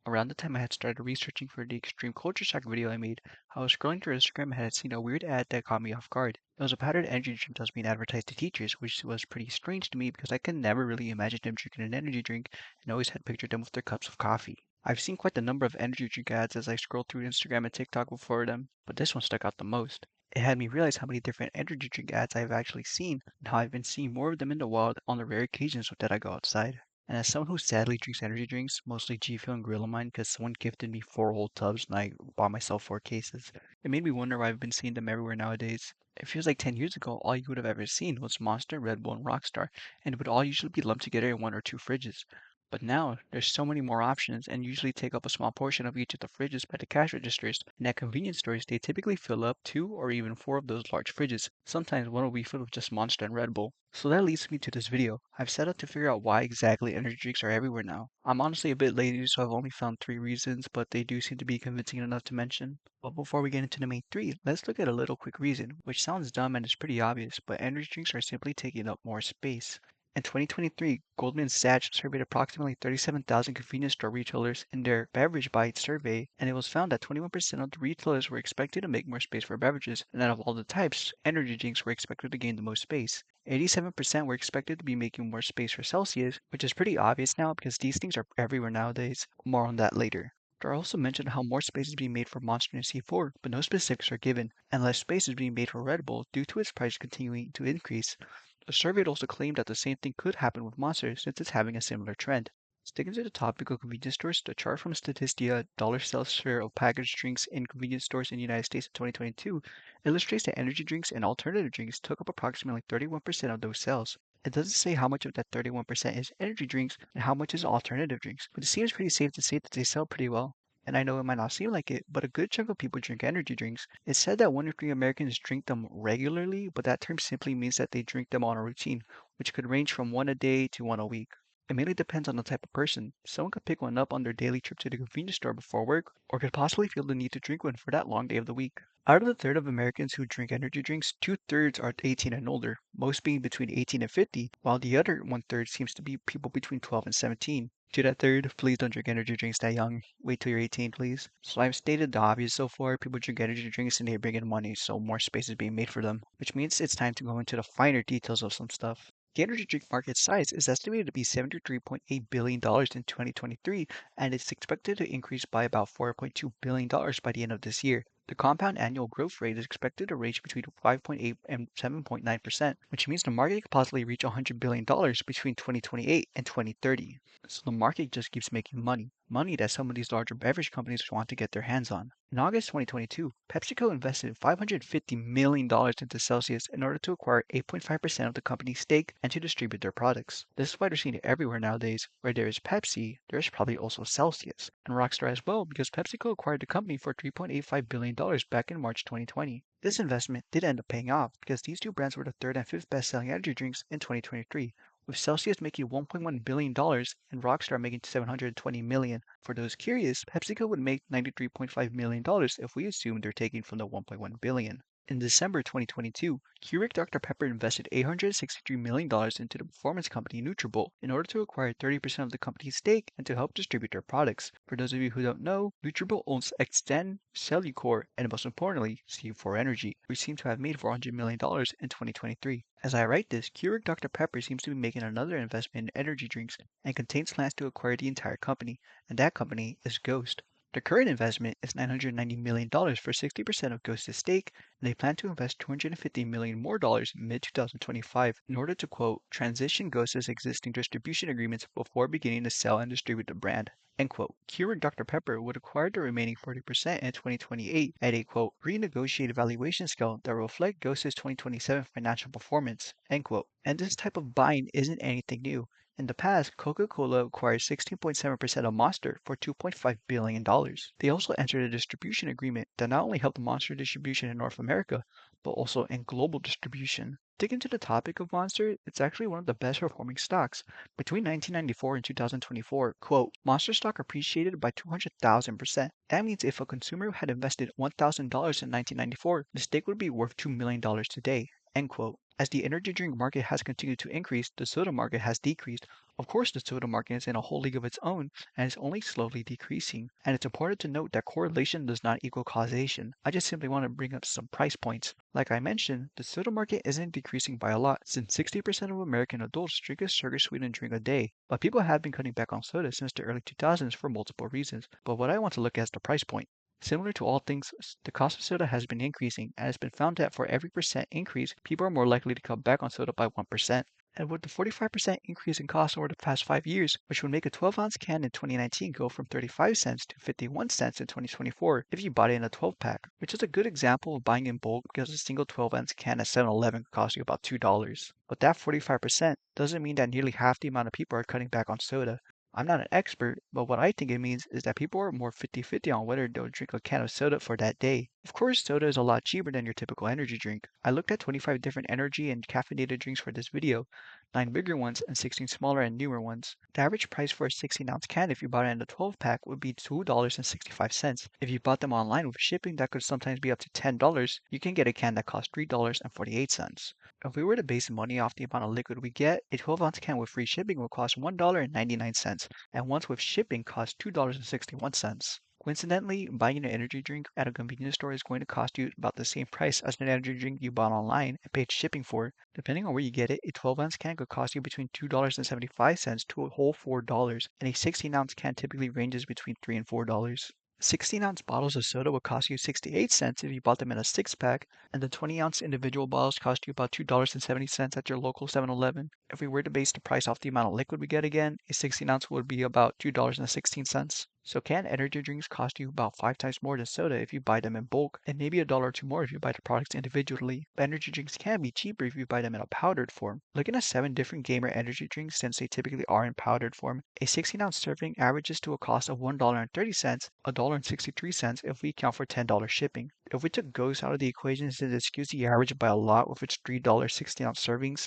Around the time I had started researching for the extreme culture shock video I made, I was scrolling through Instagram and had seen a weird ad that caught me off guard. It was a powdered energy drink that was being advertised to teachers, which was pretty strange to me because I could never really imagine them drinking an energy drink and always had pictured them with their cups of coffee. I've seen quite the number of energy drink ads as I scrolled through Instagram and TikTok before them, but this one stuck out the most. It had me realize how many different energy drink ads I've actually seen and how I've been seeing more of them in the wild on the rare occasions that I go outside. And as someone who sadly drinks energy drinks, mostly G Fuel and Gorilla Mine, because someone gifted me 4 whole tubs and I bought myself 4 cases, it made me wonder why I've been seeing them everywhere nowadays. It feels like 10 years ago, all you would have ever seen was Monster, Red Bull, and Rockstar, and it would all usually be lumped together in 1 or 2 fridges. But now, there's so many more options and usually take up a small portion of each of the fridges by the cash registers. And at convenience stores, they typically fill up 2 or even 4 of those large fridges. Sometimes one will be filled with just Monster and Red Bull. So that leads me to this video. I've set out to figure out why exactly energy drinks are everywhere now. I'm honestly a bit lazy, so I've only found 3 reasons, but they do seem to be convincing enough to mention. But before we get into the main 3, let's look at a little quick reason, which sounds dumb and is pretty obvious, but energy drinks are simply taking up more space. In 2023, Goldman Sachs surveyed approximately 37,000 convenience store retailers in their Beverage Bites survey, and it was found that 21% of the retailers were expected to make more space for beverages, and out of all the types, energy drinks were expected to gain the most space. 87% were expected to be making more space for Celsius, which is pretty obvious now because these things are everywhere nowadays. More on that later. There are also mentioned how more space is being made for Monster and C4, but no specifics are given, and less space is being made for Red Bull due to its price continuing to increase. The survey also claimed that the same thing could happen with Monster since it's having a similar trend. Sticking to the topic of convenience stores, the chart from Statista, dollar sales share of packaged drinks in convenience stores in the United States in 2022, illustrates that energy drinks and alternative drinks took up approximately 31% of those sales. It doesn't say how much of that 31% is energy drinks and how much is alternative drinks, but it seems pretty safe to say that they sell pretty well. And I know it might not seem like it, but a good chunk of people drink energy drinks. It's said that 1 in 3 Americans drink them regularly, but that term simply means that they drink them on a routine, which could range from one a day to one a week. It mainly depends on the type of person. Someone could pick one up on their daily trip to the convenience store before work, or could possibly feel the need to drink one for that long day of the week. Out of the third of Americans who drink energy drinks, 2/3 are 18 and older, most being between 18 and 50, while the other 1/3 seems to be people between 12 and 17. To that third, please don't drink energy drinks that young. Wait till you're 18, please. So I've stated the obvious so far. People drink energy drinks and they bring in money, so more space is being made for them, which means it's time to go into the finer details of some stuff. The energy drink market size is estimated to be $73.8 billion in 2023, and it's expected to increase by about $4.2 billion by the end of this year. The compound annual growth rate is expected to range between 5.8 and 7.9%, which means the market could possibly reach $100 billion between 2028 and 2030. So the market just keeps making money, money that some of these larger beverage companies want to get their hands on. In August 2022, PepsiCo invested $550 million into Celsius in order to acquire 8.5% of the company's stake and to distribute their products. This is why they're seen it everywhere nowadays. Where there is Pepsi, there's probably also Celsius, and Rockstar as well because PepsiCo acquired the company for $3.85 billion back in March 2020. This investment did end up paying off because these two brands were the third and fifth best-selling energy drinks in 2023, with Celsius making $1.1 billion and Rockstar making $720 million. For those curious, PepsiCo would make $93.5 million if we assume they're taking from the $1.1 billion. In December 2022, Keurig Dr Pepper invested $863 million into the performance company Nutrabolt in order to acquire 30% of the company's stake and to help distribute their products. For those of you who don't know, Nutrabolt owns Xtend, Cellucor, and most importantly, C4 Energy, which seem to have made $400 million in 2023. As I write this, Keurig Dr Pepper seems to be making another investment in energy drinks and contains plans to acquire the entire company, and that company is Ghost. The current investment is $990 million for 60% of Ghost's stake, and they plan to invest $250 million more in mid-2025 in order to, quote, transition Ghost's existing distribution agreements before beginning to sell and distribute the brand, end quote. Keurig Dr Pepper would acquire the remaining 40% in 2028 at a, quote, renegotiated valuation scale that will reflect Ghost's 2027 financial performance, end quote. And this type of buying isn't anything new. In the past, Coca-Cola acquired 16.7% of Monster for $2.5 billion. They also entered a distribution agreement that not only helped Monster distribution in North America, but also in global distribution. Sticking to the topic of Monster, it's actually one of the best performing stocks. Between 1994 and 2024, quote, Monster stock appreciated by 200,000%. That means if a consumer had invested $1,000 in 1994, the stake would be worth $2 million today. End quote. As the energy drink market has continued to increase, the soda market has decreased. Of course, the soda market is in a whole league of its own and is only slowly decreasing. And it's important to note that correlation does not equal causation. I just simply want to bring up some price points. Like I mentioned, the soda market isn't decreasing by a lot since 60% of American adults drink a sugar sweetened drink a day. But people have been cutting back on soda since the early 2000s for multiple reasons. But what I want to look at is the price point. Similar to all things, the cost of soda has been increasing, and it's been found that for every percent increase, people are more likely to cut back on soda by 1%. And with the 45% increase in cost over the past 5 years, which would make a 12-ounce can in 2019 go from 35 cents to 51 cents in 2024 if you bought it in a 12-pack, which is a good example of buying in bulk because a single 12-ounce can at 7-Eleven could cost you about $2. But that 45% doesn't mean that nearly half the amount of people are cutting back on soda. I'm not an expert, but what I think it means is that people are more 50-50 on whether they'll drink a can of soda for that day. Of course, soda is a lot cheaper than your typical energy drink. I looked at 25 different energy and caffeinated drinks for this video, 9 bigger ones and 16 smaller and newer ones. The average price for a 16-ounce can if you bought it in a 12-pack would be $2.65. If you bought them online with shipping, that could sometimes be up to $10. You can get a can that costs $3.48. If we were to base money off the amount of liquid we get, a 12-ounce can with free shipping would cost $1.99, and once with shipping costs $2.61. Coincidentally, buying an energy drink at a convenience store is going to cost you about the same price as an energy drink you bought online and paid shipping for. Depending on where you get it, a 12-ounce can could cost you between $2.75 to a whole $4, and a 16-ounce can typically ranges between $3 and $4. 16-ounce bottles of soda would cost you 68 cents if you bought them in a 6-pack, and the 20-ounce individual bottles cost you about $2.70 at your local 7-Eleven. If we were to base the price off the amount of liquid we get again, a 16-ounce would be about $2.16. So canned energy drinks cost you about 5 times more than soda if you buy them in bulk, and maybe $1 or 2 more if you buy the products individually. But energy drinks can be cheaper if you buy them in a powdered form. Looking at 7 different gamer energy drinks, since they typically are in powdered form, a 16-ounce serving averages to a cost of $1.30, $1.63 if we account for $10 shipping. If we took Ghost out of the equation since it skews the average by a lot with its $3 16-ounce servings,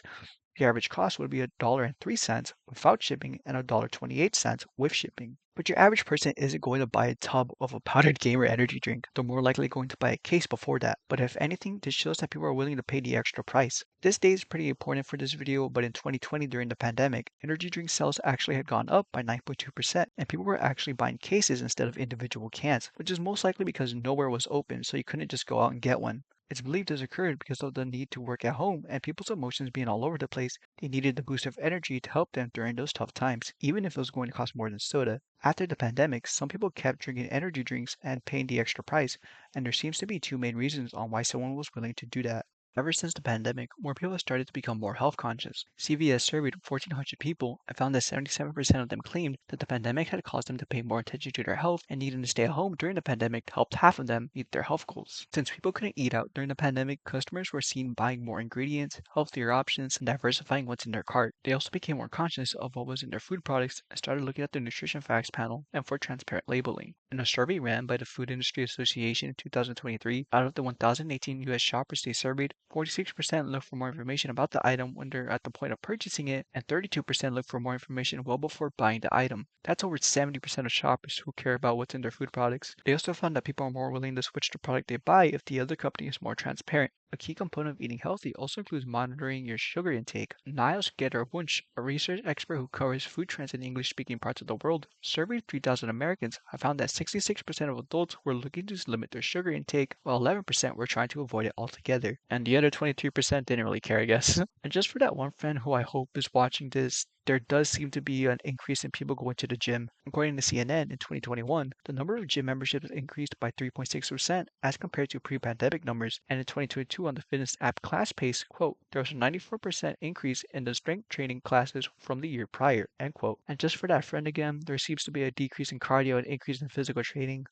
the average cost would be $1.03 without shipping and $1.28 with shipping. But your average person isn't going to buy a tub of a powdered gamer energy drink. They're more likely going to buy a case before that. But if anything, this shows that people are willing to pay the extra price. This day is pretty important for this video, but in 2020 during the pandemic, energy drink sales actually had gone up by 9.2%, and people were actually buying cases instead of individual cans, which is most likely because nowhere was open, so you couldn't just go out and get one. It's believed this occurred because of the need to work at home and people's emotions being all over the place. They needed the boost of energy to help them during those tough times, even if it was going to cost more than soda. After the pandemic, some people kept drinking energy drinks and paying the extra price, and there seems to be 2 main reasons on why someone was willing to do that. Ever since the pandemic, more people have started to become more health conscious. CVS surveyed 1,400 people and found that 77% of them claimed that the pandemic had caused them to pay more attention to their health, and needing to stay at home during the pandemic helped half of them meet their health goals. Since people couldn't eat out during the pandemic, customers were seen buying more ingredients, healthier options, and diversifying what's in their cart. They also became more conscious of what was in their food products and started looking at the nutrition facts panel and for transparent labeling. In a survey ran by the Food Industry Association in 2023, out of the 1,018 U.S. shoppers they surveyed, 46% look for more information about the item when they're at the point of purchasing it, and 32% look for more information well before buying the item. That's over 70% of shoppers who care about what's in their food products. They also found that people are more willing to switch the product they buy if the other company is more transparent. A key component of eating healthy also includes monitoring your sugar intake. Niles Geder-Wunsch, a research expert who covers food trends in English-speaking parts of the world, surveyed 3,000 Americans and found that 66% of adults were looking to limit their sugar intake, while 11% were trying to avoid it altogether. And the other 23% didn't really care, I guess. And just for that one friend who I hope is watching this, there does seem to be an increase in people going to the gym. According to CNN, in 2021, the number of gym memberships increased by 3.6% as compared to pre-pandemic numbers, and in 2022 on the fitness app ClassPace, quote, there was a 94% increase in the strength training classes from the year prior, end quote. And just for that friend again, there seems to be a decrease in cardio and increase in physical training.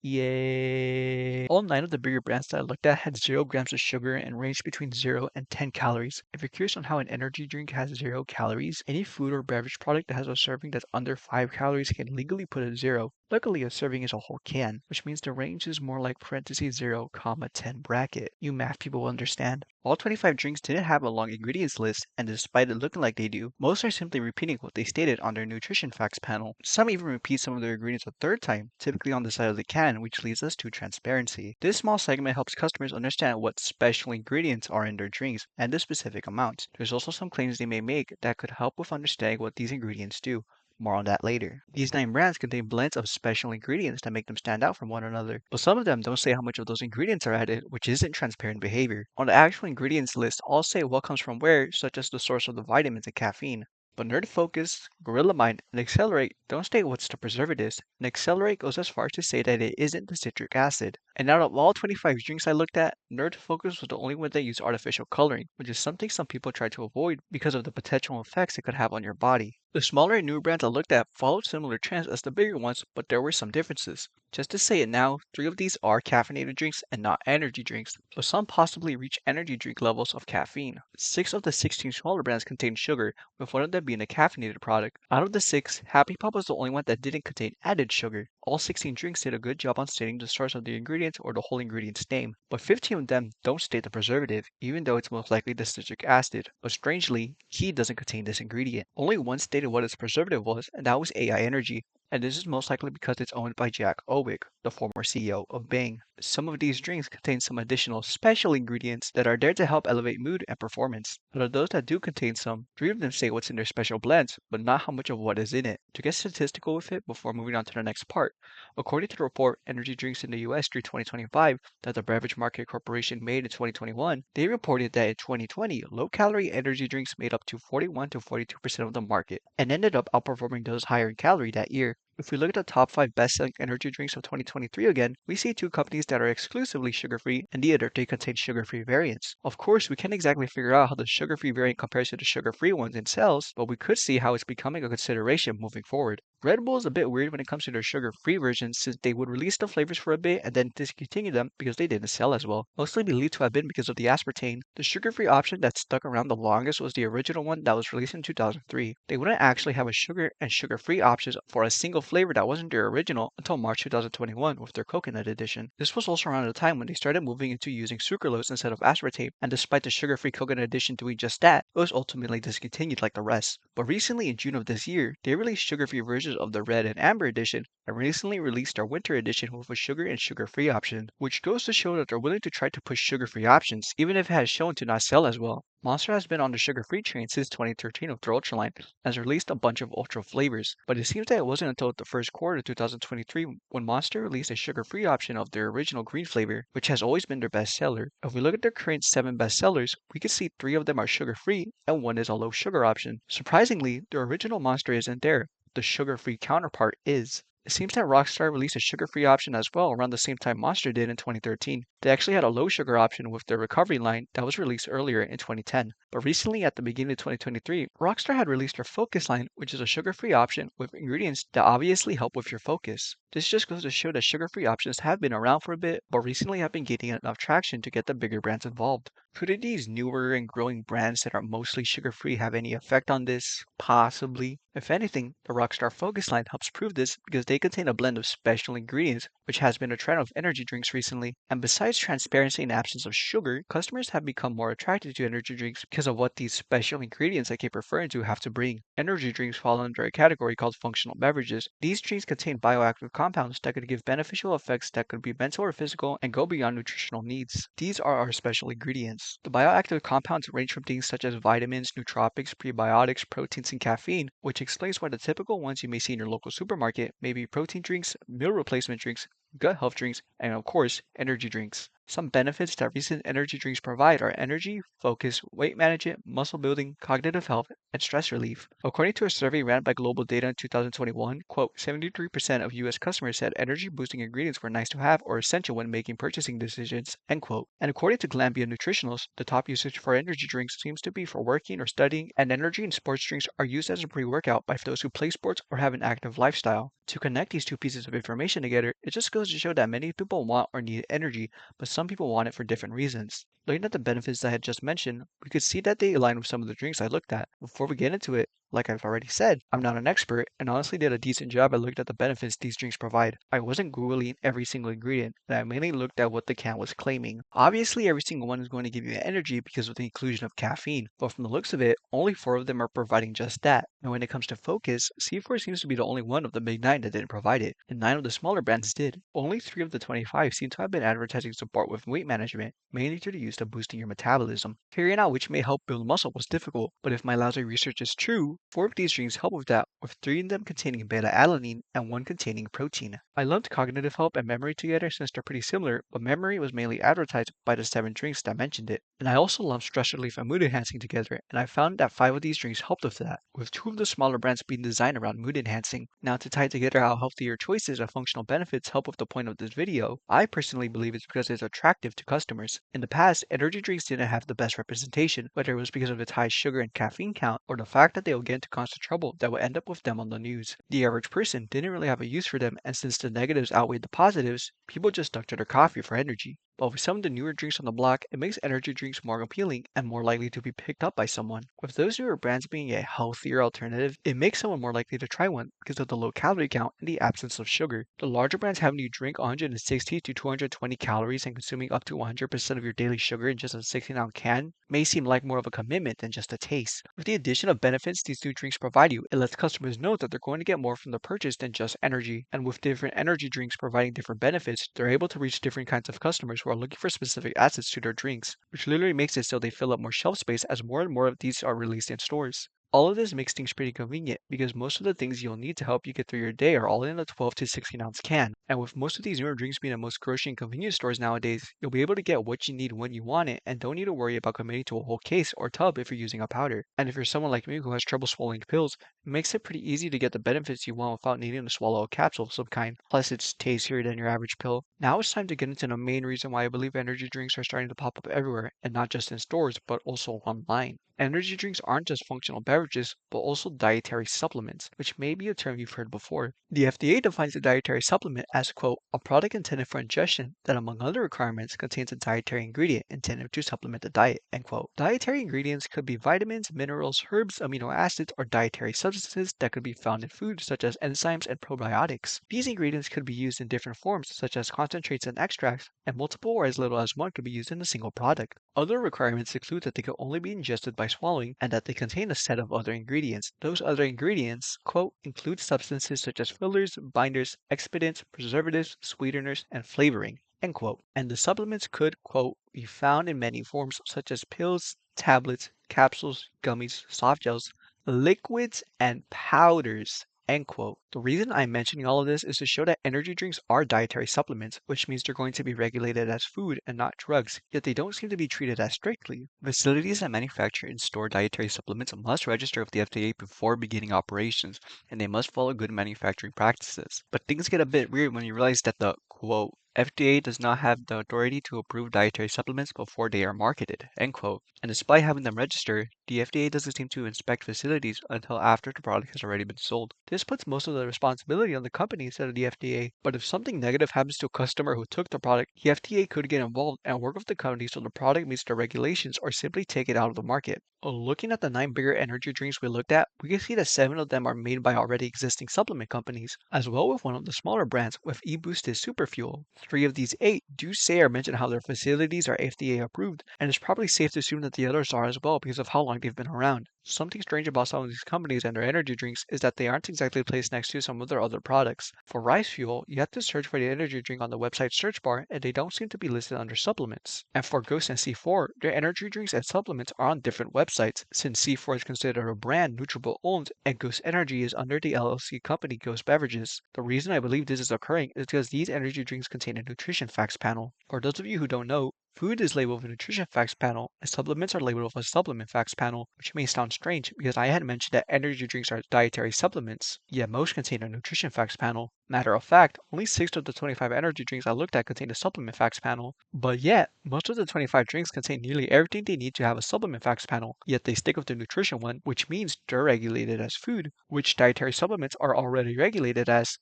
Yay! All 9 of the bigger brands that I looked at had 0 grams of sugar and ranged between 0 and 10 calories. If you're curious on how an energy drink has 0 calories, any food or beverage product that has a serving that's under 5 calories can legally put at 0. Luckily, a serving is a whole can, which means the range is more like parentheses 0, comma 10 bracket. You math people will understand. All 25 drinks didn't have a long ingredients list, and despite it looking like they do, most are simply repeating what they stated on their nutrition facts panel. Some even repeat some of their ingredients a third time, typically on the side of the can, which leads us to transparency. This small segment helps customers understand what special ingredients are in their drinks and the specific amounts. There's also some claims they may make that could help with understanding what these ingredients do. More on that later. These 9 brands contain blends of special ingredients that make them stand out from one another, but some of them don't say how much of those ingredients are added, which isn't transparent behavior. On the actual ingredients list, all say what comes from where, such as the source of the vitamins and caffeine. But Nerd Focus, Gorilla Mind, and Accelerate don't state what's the preservatives, and Accelerate goes as far as to say that it isn't the citric acid. And out of all 25 drinks I looked at, Nerd Focus was the only one that used artificial coloring, which is something some people try to avoid because of the potential effects it could have on your body. The smaller and newer brands I looked at followed similar trends as the bigger ones, but there were some differences. Just to say it now, 3 of these are caffeinated drinks and not energy drinks, but some possibly reach energy drink levels of caffeine. 6 of the 16 smaller brands contain sugar, with one of them being a caffeinated product. Out of the 6, Happy Pop was the only one that didn't contain added sugar. All 16 drinks did a good job on stating the source of the ingredients or the whole ingredient's name, but 15 of them don't state the preservative, even though it's most likely the citric acid. But strangely, Key doesn't contain this ingredient. Only one stated what its preservative was, and that was AI Energy, and this is most likely because it's owned by Jack Owick, the former CEO of Bang. Some of these drinks contain some additional special ingredients that are there to help elevate mood and performance. But of those that do contain some, 3 of them say what's in their special blends, but not how much of what is in it. To get statistical with it before moving on to the next part, according to the report Energy Drinks in the US through 2025 that the Beverage Market Corporation made in 2021, they reported that in 2020, low-calorie energy drinks made up to 41 to 42% of the market and ended up outperforming those higher in calorie that year. If we look at the top 5 best-selling energy drinks of 2023 again, we see 2 companies that are exclusively sugar-free and the other 3 contain sugar-free variants. Of course, we can't exactly figure out how the sugar-free variant compares to the sugar-free ones in sales, but we could see how it's becoming a consideration moving forward. Red Bull is a bit weird when it comes to their sugar-free versions since they would release the flavors for a bit and then discontinue them because they didn't sell as well. Mostly believed to have been because of the aspartame. The sugar-free option that stuck around the longest was the original one that was released in 2003. They wouldn't actually have a sugar and sugar-free options for a single flavor that wasn't their original until March 2021 with their coconut edition. This was also around the time when they started moving into using sucralose instead of aspartame, and despite the sugar-free coconut edition doing just that, it was ultimately discontinued like the rest. But recently in June of this year, they released sugar-free versions of the red and amber edition, and recently released their winter edition with a sugar and sugar-free option, which goes to show that they're willing to try to push sugar-free options, even if it has shown to not sell as well. Monster has been on the sugar-free train since 2013 with their Ultra line and has released a bunch of Ultra flavors, but it seems that it wasn't until the first quarter of 2023 when Monster released a sugar-free option of their original green flavor, which has always been their best seller. If we look at their current 7 best sellers, we can see 3 of them are sugar-free and 1 is a low sugar option. Surprisingly, their original Monster isn't there. The sugar-free counterpart is. It seems that Rockstar released a sugar-free option as well around the same time Monster did in 2013. They actually had a low sugar option with their recovery line that was released earlier in 2010. But recently at the beginning of 2023, Rockstar had released their Focus line, which is a sugar-free option with ingredients that obviously help with your focus. This just goes to show that sugar-free options have been around for a bit, but recently have been gaining enough traction to get the bigger brands involved. Could these newer and growing brands that are mostly sugar-free have any effect on this? Possibly. If anything, the Rockstar Focus line helps prove this because they contain a blend of special ingredients, which has been a trend of energy drinks recently. And besides transparency and absence of sugar, customers have become more attracted to energy drinks because of what these special ingredients I keep referring to have to bring. Energy drinks fall under a category called functional beverages. These drinks contain bioactive compounds that could give beneficial effects that could be mental or physical and go beyond nutritional needs. These are our special ingredients. The bioactive compounds range from things such as vitamins, nootropics, prebiotics, proteins, and caffeine, which explains why the typical ones you may see in your local supermarket may be protein drinks, meal replacement drinks, gut health drinks, and of course, energy drinks. Some benefits that recent energy drinks provide are energy, focus, weight management, muscle building, cognitive health, and stress relief. According to a survey ran by Global Data in 2021, quote, 73% of US customers said energy boosting ingredients were nice to have or essential when making purchasing decisions, end quote. And according to Glambia Nutritionals, the top usage for energy drinks seems to be for working or studying, and energy and sports drinks are used as a pre-workout by those who play sports or have an active lifestyle. To connect these 2 pieces of information together, it just goes to show that many people want or need energy, but some people want it for different reasons. Looking at the benefits I had just mentioned, we could see that they align with some of the drinks I looked at. Before we get into it, Like I've already said, I'm not an expert and honestly did a decent job at looking at the benefits these drinks provide. I wasn't Googling every single ingredient, and I mainly looked at what the can was claiming. Obviously, every single one is going to give you energy because of the inclusion of caffeine, but from the looks of it, only 4 of them are providing just that. And when it comes to focus, C4 seems to be the only one of the big 9 that didn't provide it, and 9 of the smaller brands did. Only 3 of the 25 seem to have been advertising support with weight management, mainly through the use of boosting your metabolism. Figuring out which may help build muscle was difficult, but if my lousy research is true, 4 of these drinks help with that, with 3 of them containing beta-alanine and 1 containing protein. I lumped cognitive help and memory together since they're pretty similar, but memory was mainly advertised by the 7 drinks that mentioned it. And I also lumped stress relief and mood enhancing together, and I found that 5 of these drinks helped with that, with 2 of the smaller brands being designed around mood enhancing. Now to tie together how healthier choices and functional benefits help with the point of this video, I personally believe it's because it's attractive to customers. In the past, energy drinks didn't have the best representation, whether it was because of its high sugar and caffeine count, or the fact that they would get into constant trouble that would end up with them on the news. The average person didn't really have a use for them, and since the negatives outweighed the positives, people just stuck to their coffee for energy. But with some of the newer drinks on the block, it makes energy drinks more appealing and more likely to be picked up by someone. With those newer brands being a healthier alternative, it makes someone more likely to try one because of the low calorie count and the absence of sugar. The larger brands having you drink 160 to 220 calories and consuming up to 100% of your daily sugar in just a 16-ounce can may seem like more of a commitment than just a taste. With the addition of benefits these new drinks provide you, it lets customers know that they're going to get more from the purchase than just energy. And with different energy drinks providing different benefits, they're able to reach different kinds of customers who are looking for specific assets to their drinks, which literally makes it so they fill up more shelf space as more and more of these are released in stores. All of this makes things pretty convenient because most of the things you'll need to help you get through your day are all in a 12 to 16-ounce can. And with most of these newer drinks being in most grocery and convenience stores nowadays, you'll be able to get what you need when you want it and don't need to worry about committing to a whole case or tub if you're using a powder. And if you're someone like me who has trouble swallowing pills, it makes it pretty easy to get the benefits you want without needing to swallow a capsule of some kind. Plus, it's tastier than your average pill. Now it's time to get into the main reason why I believe energy drinks are starting to pop up everywhere, and not just in stores, but also online. Energy drinks aren't just functional beverages, but also dietary supplements, which may be a term you've heard before. The FDA defines a dietary supplement as, quote, a product intended for ingestion that, among other requirements, contains a dietary ingredient intended to supplement the diet, end quote. Dietary ingredients could be vitamins, minerals, herbs, amino acids, or dietary substances that could be found in food, such as enzymes and probiotics. These ingredients could be used in different forms, such as concentrates and extracts, and multiple or as little as one could be used in a single product. Other requirements include that they can only be ingested by swallowing and that they contain a set of other ingredients. Those other ingredients, quote, include substances such as fillers, binders, excipients, preservatives, sweeteners, and flavoring, end quote. And the supplements could, quote, be found in many forms such as pills, tablets, capsules, gummies, soft gels, liquids, and powders. End quote. The reason I'm mentioning all of this is to show that energy drinks are dietary supplements, which means they're going to be regulated as food and not drugs, yet they don't seem to be treated as strictly. Facilities that manufacture and store dietary supplements must register with the FDA before beginning operations, and they must follow good manufacturing practices. But things get a bit weird when you realize that the, quote, FDA does not have the authority to approve dietary supplements before they are marketed, end quote. And despite having them register, the FDA doesn't seem to inspect facilities until after the product has already been sold. This puts most of the responsibility on the company instead of the FDA, but if something negative happens to a customer who took the product, the FDA could get involved and work with the company so the product meets the regulations or simply take it out of the market. Looking at the 9 bigger energy drinks we looked at, we can see that 7 of them are made by already existing supplement companies, as well with one of the smaller brands with eBoosted Superfuel. 3 of these 8 do say or mention how their facilities are FDA approved, and it's probably safe to assume that the others are as well because of how long they've been around. Something strange about some of these companies and their energy drinks is that they aren't exactly placed next to some of their other products. For Rice Fuel, you have to search for the energy drink on the website search bar and they don't seem to be listed under supplements. And for Ghost and C4, their energy drinks and supplements are on different websites, since C4 is considered a brand Nutribullet owned and Ghost Energy is under the LLC company Ghost Beverages. The reason I believe this is occurring is because these energy drinks contain a nutrition facts panel. For those of you who don't know, food is labeled with a nutrition facts panel, and supplements are labeled with a supplement facts panel, which may sound strange because I had mentioned that energy drinks are dietary supplements, yet most contain a nutrition facts panel. Matter of fact, only 6 of the 25 energy drinks I looked at contain a supplement facts panel, but yet, most of the 25 drinks contain nearly everything they need to have a supplement facts panel, yet they stick with the nutrition one, which means they're regulated as food, which dietary supplements are already regulated as.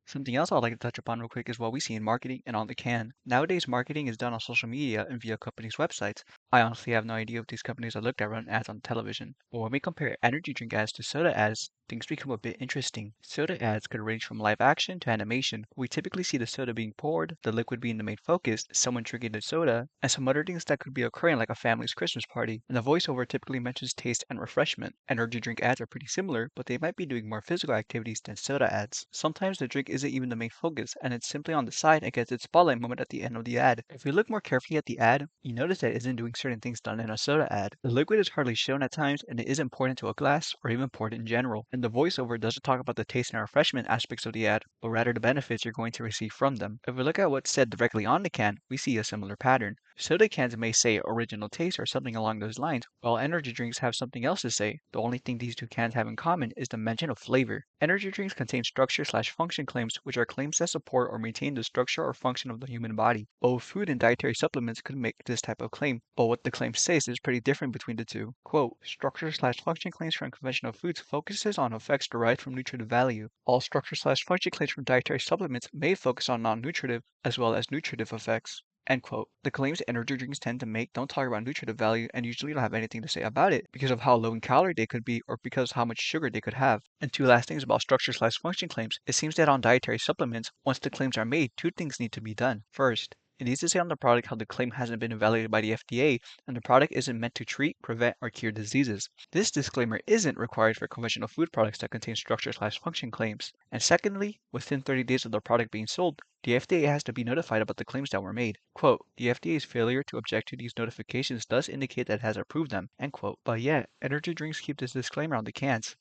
Something else I'd like to touch upon real quick is what we see in marketing and on the can. Nowadays, marketing is done on social media and via companies' websites. I honestly have no idea if these companies I looked at run ads on television. But when we compare energy drink ads to soda ads, things become a bit interesting. Soda ads could range from live action to animation. We typically see the soda being poured, the liquid being the main focus, someone drinking the soda, and some other things that could be occurring like a family's Christmas party. And the voiceover typically mentions taste and refreshment. Energy drink ads are pretty similar, but they might be doing more physical activities than soda ads. Sometimes the drink isn't even the main focus, and it's simply on the side and gets its spotlight moment at the end of the ad. If we look more carefully at the ad, you notice that it isn't doing certain things done in a soda ad. The liquid is hardly shown at times, and it isn't poured into a glass or even poured in general. And the voiceover doesn't talk about the taste and refreshment aspects of the ad, but rather the benefits you're going to receive from them. If we look at what's said directly on the can, we see a similar pattern. Soda cans may say original taste or something along those lines, while energy drinks have something else to say. The only thing these two cans have in common is the mention of flavor. Energy drinks contain structure/function claims, which are claims that support or maintain the structure or function of the human body. Both food and dietary supplements could make this type of claim, but what the claim says is pretty different between the two. Quote, structure/function claims from conventional foods focuses on effects derived from nutritive value. All structure/function claims from dietary supplements may focus on non-nutritive as well as nutritive effects. End quote. The claims energy drinks tend to make don't talk about nutritive value and usually don't have anything to say about it because of how low in calorie they could be or because how much sugar they could have. And two last things about structure/function claims. It seems that on dietary supplements, once the claims are made, two things need to be done. First, it needs to say on the product how the claim hasn't been evaluated by the FDA and the product isn't meant to treat, prevent, or cure diseases. This disclaimer isn't required for conventional food products that contain structure/function claims. And secondly, within 30 days of the product being sold, the FDA has to be notified about the claims that were made. Quote, the FDA's failure to object to these notifications does indicate that it has approved them. End quote. But yet, energy drinks keep this disclaimer on the cans.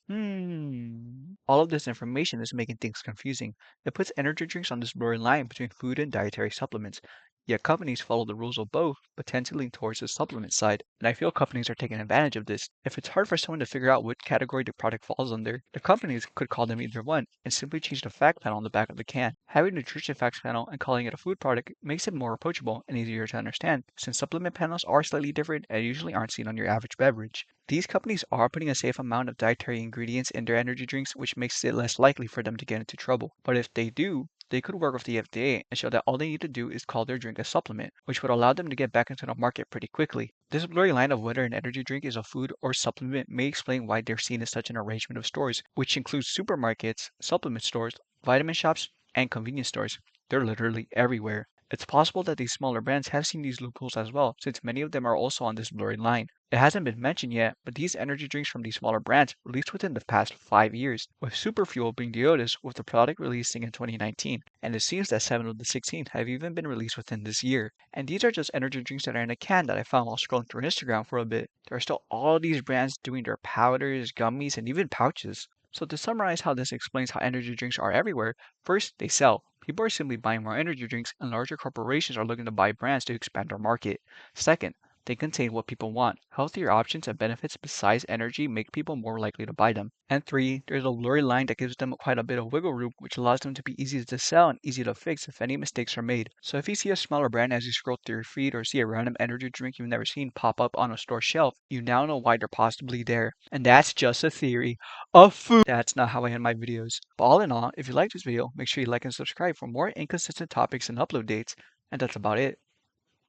All of this information is making things confusing. It puts energy drinks on this blurry line between food and dietary supplements. Yet companies follow the rules of both, but tend to lean towards the supplement side. And I feel companies are taking advantage of this. If it's hard for someone to figure out which category the product falls under, the companies could call them either one and simply change the fact panel on the back of the can. Having a nutrition facts panel and calling it a food product makes it more approachable and easier to understand, since supplement panels are slightly different and usually aren't seen on your average beverage. These companies are putting a safe amount of dietary ingredients in their energy drinks, which makes it less likely for them to get into trouble. But if they do, they could work with the FDA and show that all they need to do is call their drink a supplement, which would allow them to get back into the market pretty quickly. This blurry line of whether an energy drink is a food or supplement may explain why they're seen as such an arrangement of stores, which includes supermarkets, supplement stores, vitamin shops, and convenience stores. They're literally everywhere. It's possible that these smaller brands have seen these loopholes as well, since many of them are also on this blurry line. It hasn't been mentioned yet, but these energy drinks from these smaller brands released within the past 5 years, with Superfuel being the oldest, with the product releasing in 2019. And it seems that 7 of the 16 have even been released within this year. And these are just energy drinks that are in a can that I found while scrolling through Instagram for a bit. There are still all these brands doing their powders, gummies, and even pouches. So to summarize how this explains how energy drinks are everywhere, first, they sell. People are simply buying more energy drinks, and larger corporations are looking to buy brands to expand their market. Second, they contain what people want. Healthier options and benefits besides energy make people more likely to buy them. And three, there's a blurry line that gives them quite a bit of wiggle room, which allows them to be easy to sell and easy to fix if any mistakes are made. So if you see a smaller brand as you scroll through your feed or see a random energy drink you've never seen pop up on a store shelf, you now know why they're possibly there. And that's just a theory of food. That's not how I end my videos. But all in all, if you liked this video, make sure you like and subscribe for more inconsistent topics and upload dates. And that's about it.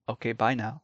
Okay, bye now.